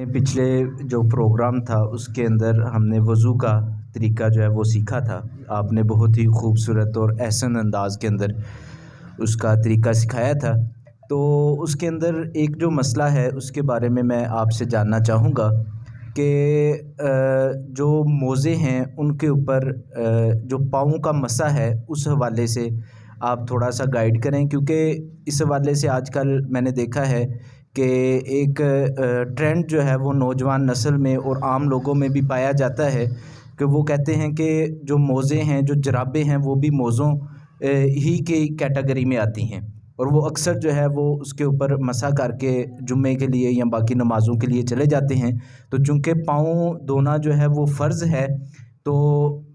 हमने पिछले जो प्रोग्राम था उसके अंदर हमने वज़ू का तरीका जो है वो सीखा था। आपने बहुत ही खूबसूरत और एहसन अंदाज़ के अंदर उसका तरीका सिखाया था। तो उसके अंदर एक जो मसला है उसके बारे में मैं आपसे जानना चाहूँगा कि जो मोज़े हैं उनके ऊपर जो पाँव का मसा है उस हवाले से आप थोड़ा-सा गाइड करें, क्योंकि इस हवाले से आजकल मैंने देखा है कि एक ट्रेंड जो है वो नौजवान नस्ल में और आम लोगों में भी पाया जाता है कि वो कहते हैं कि जो मोज़े हैं, जो जुराबें हैं, वो भी मोज़ों ही की कैटेगरी में आती हैं और वो अक्सर जो है वो उसके ऊपर मसा करके जुम्मे के लिए या बाकी नमाज़ों के लिए चले जाते हैं। तो चूँकि पाँव धोना जो है वो फ़र्ज़ है, तो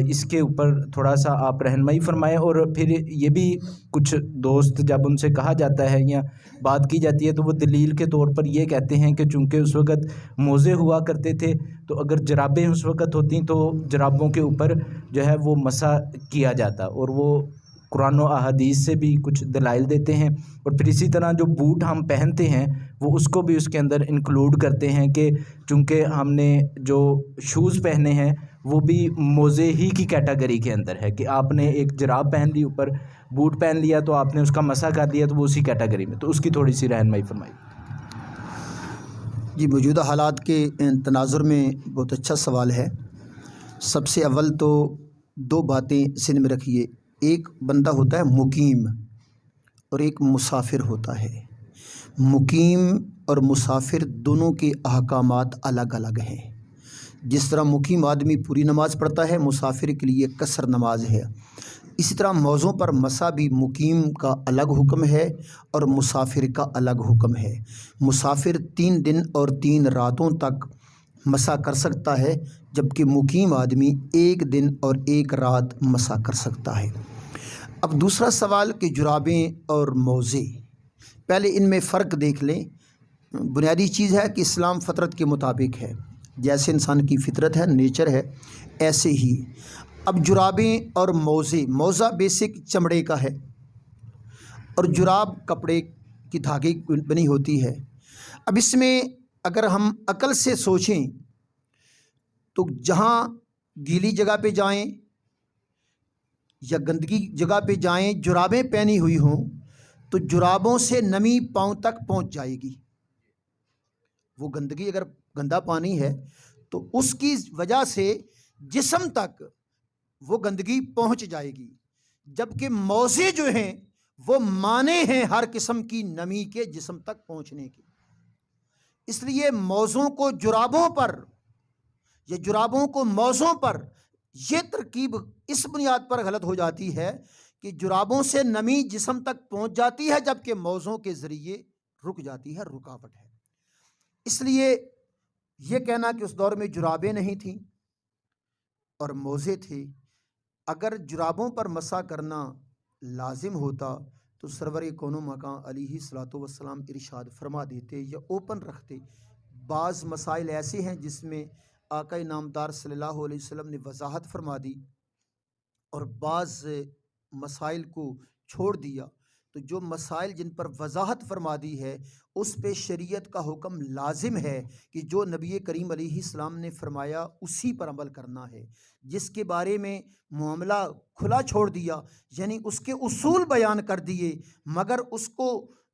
इसके ऊपर थोड़ा-सा आप रहनुमाई फ़रमाएँ। और फिर ये भी कुछ दोस्त जब उनसे कहा जाता है या बात की जाती है तो वो दलील के तौर पर ये कहते हैं कि चूँकि उस वक़्त मोज़े हुआ करते थे, तो अगर जुराबें उस वक़्त होतीं तो जुराबों के ऊपर जो है वो मसा किया जाता, और वो कुरान और अहादीस से भी कुछ दलाइल देते हैं। और फिर इसी तरह जो बूट हम पहनते हैं वो उसको भी उसके अंदर इंक्लूड करते हैं कि चूँकि हमने जो शूज़ पहने हैं वो भी मोज़े ही की कैटेगरी के अंदर है कि आपने एक जुराब पहन ली, ऊपर बूट पहन लिया तो आपने उसका मसा कर दिया, तो वो उसी कैटेगरी में। तो उसकी थोड़ी-सी रहनुमाई फ़रमाइए। जी, मौजूदा हालात के तनाज़ुर में बहुत अच्छा सवाल है। सबसे अव्वल तो 2 बातें ज़हन में रखिए। एक बंदा होता है मुकीम और एक मुसाफिर होता है। मुकीम और मुसाफिर दोनों के अहकामात अलग-अलग हैं। जिस तरह मुकीम आदमी पूरी नमाज़ पढ़ता है, मुसाफिर के लिए कसर नमाज है। इसी तरह मौज़ों पर मसा भी मुकीम का अलग हुक्म है और मुसाफिर का अलग हुक्म है। मुसाफिर 3 दिन और 3 रातों तक मसा कर सकता है, जबकि मुकीम आदमी 1 दिन और 1 रात मसा कर सकता है। अब दूसरा सवाल कि जुराबें और मोज़े, पहले इनमें फ़र्क देख लें। बुनियादी चीज़ है कि इस्लाम फ़तरत के मुताबिक है, जैसे इंसान की फ़ितरत है, नेचर है, ऐसे ही। अब जुराबें और मोज़े, मोज़ा बेसिक चमड़े का है और जुराब कपड़े की धागे की बनी होती है। अब इसमें अगर हम अकल से सोचें तो जहाँ गीली जगह पे जाएं या गंदगी जगह पे जाएं, जुराबें पहनी हुई हों तो जुराबों से नमी पाँव तक पहुंच जाएगी। वो गंदगी, अगर गंदा पानी है तो उसकी वजह से जिस्म तक वो गंदगी पहुंच जाएगी, जबकि मोज़े जो हैं वो माने हैं हर किस्म की नमी के जिस्म तक पहुंचने के। इसलिए मौज़ों को जुराबों पर या जुराबों को मौज़ों पर, यह तरकीब इस बुनियाद पर गलत हो जाती है कि जुराबों से नमी जिस्म तक पहुंच जाती है, जबकि मौज़ों के ज़रिए रुक जाती है, रुकावट है। इसलिए यह कहना कि उस दौर में जुराबें नहीं थीं और मोज़े थे, अगर जुराबों पर मसा करना लाजिम होता तो सरवर कौनो मकां अलैहिस्सलातु वस्सलाम इरशाद फरमा देते या ओपन रखते। बाज़ मसाइल ऐसे हैं जिसमें आका नामदार सल्लल्लाहु अलैहि वसल्लम ने वजाहत फरमा दी और बाज़ मसाइल को छोड़ दिया। तो जो मसाइल जिन पर वजाहत फरमा दी है उस पे शरीयत का हुक्म लाजिम है कि जो नबी करीम अलैहिस्सलाम ने फरमाया उसी पर अमल करना है। जिसके बारे में मामला खुला छोड़ दिया, यानी उसके उसूल बयान कर दिए मगर उसको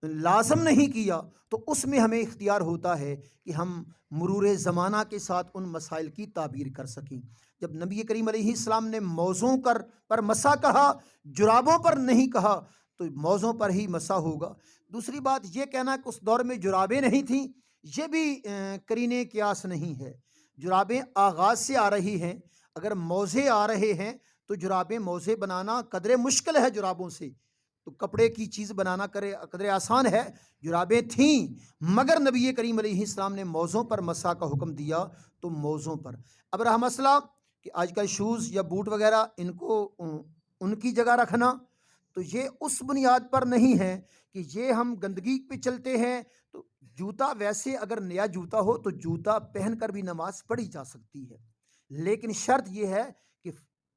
लाजम नहीं किया, तो उसमें हमें इख्तियार होता है कि हम मुरूर ज़माना के साथ उन मसाइल की ताबीर कर सकें। जब नबी करीम अलैहिस्सलाम ने मौज़ों पर मसा कहा, जुराबों पर नहीं कहा, तो मौज़ों पर ही मसा होगा। दूसरी बात ये कहना कि उस दौर में जुराबें नहीं थीं, ये भी करीने क़ियास नहीं है। जुराबें आगाज़ से आ रही हैं, अगर मौज़े आ रहे हैं तो जुराबें मौज़े बनाना कदरे मुश्किल है जुराबों से, तो कपड़े की चीज़ बनाना कदरे आसान है। जुराबें थीं मगर नबी करीम अलैहिस्सलाम ने मौज़ों पर मसा का हुक्म दिया, तो मौज़ों पर। अब रहा मसला कि आजकल शूज़ या बूट वगैरह इनको उनकी जगह रखना, तो ये उस बुनियाद पर नहीं है कि ये हम गंदगी पे चलते हैं। तो जूता, वैसे अगर नया जूता हो तो जूता पहनकर भी नमाज पढ़ी जा सकती है, लेकिन शर्त यह है कि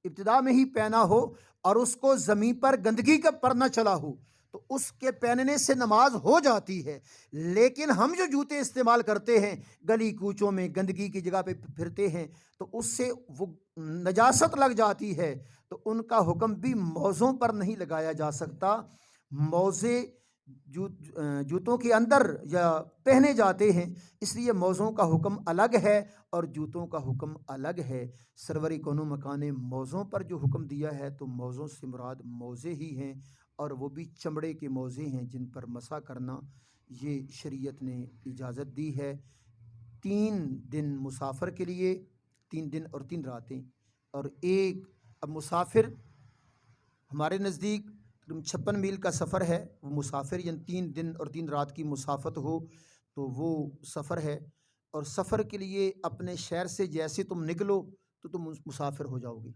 इब्तिदा में ही पहना हो और उसको ज़मीन पर गंदगी का पर न चला हो, तो उसके पहनने से नमाज हो जाती है। लेकिन हम जो जूते इस्तेमाल करते हैं, गली कूचों में गंदगी की जगह पे फिरते हैं, तो उससे वो नजासत लग जाती है। तो उनका हुक्म भी मौज़ों पर नहीं लगाया जा सकता। मौज़े जूतों के अंदर या पहने जाते हैं, इसलिए मौज़ों का हुक्म अलग है और जूतों का हुक्म अलग है। सरवरी कोनो मकाने मौज़ों पर जो हुक्म दिया है, तो मौज़ों से मुराद मोज़े ही हैं, और वो भी चमड़े के मोज़े हैं जिन पर मसा करना ये शरीयत ने इजाज़त दी है। 3 दिन मुसाफ़िर के लिए, 3 दिन और 3 रातें। और एक, अब मुसाफ़िर हमारे नज़दीक 56 मील का सफ़र है, वो मुसाफ़िर यानी 3 दिन और 3 रात की मुसाफ़त हो तो वो सफ़र है। और सफ़र के लिए अपने शहर से जैसे तुम निकलो तो तुम मुसाफ़िर हो जाओगे।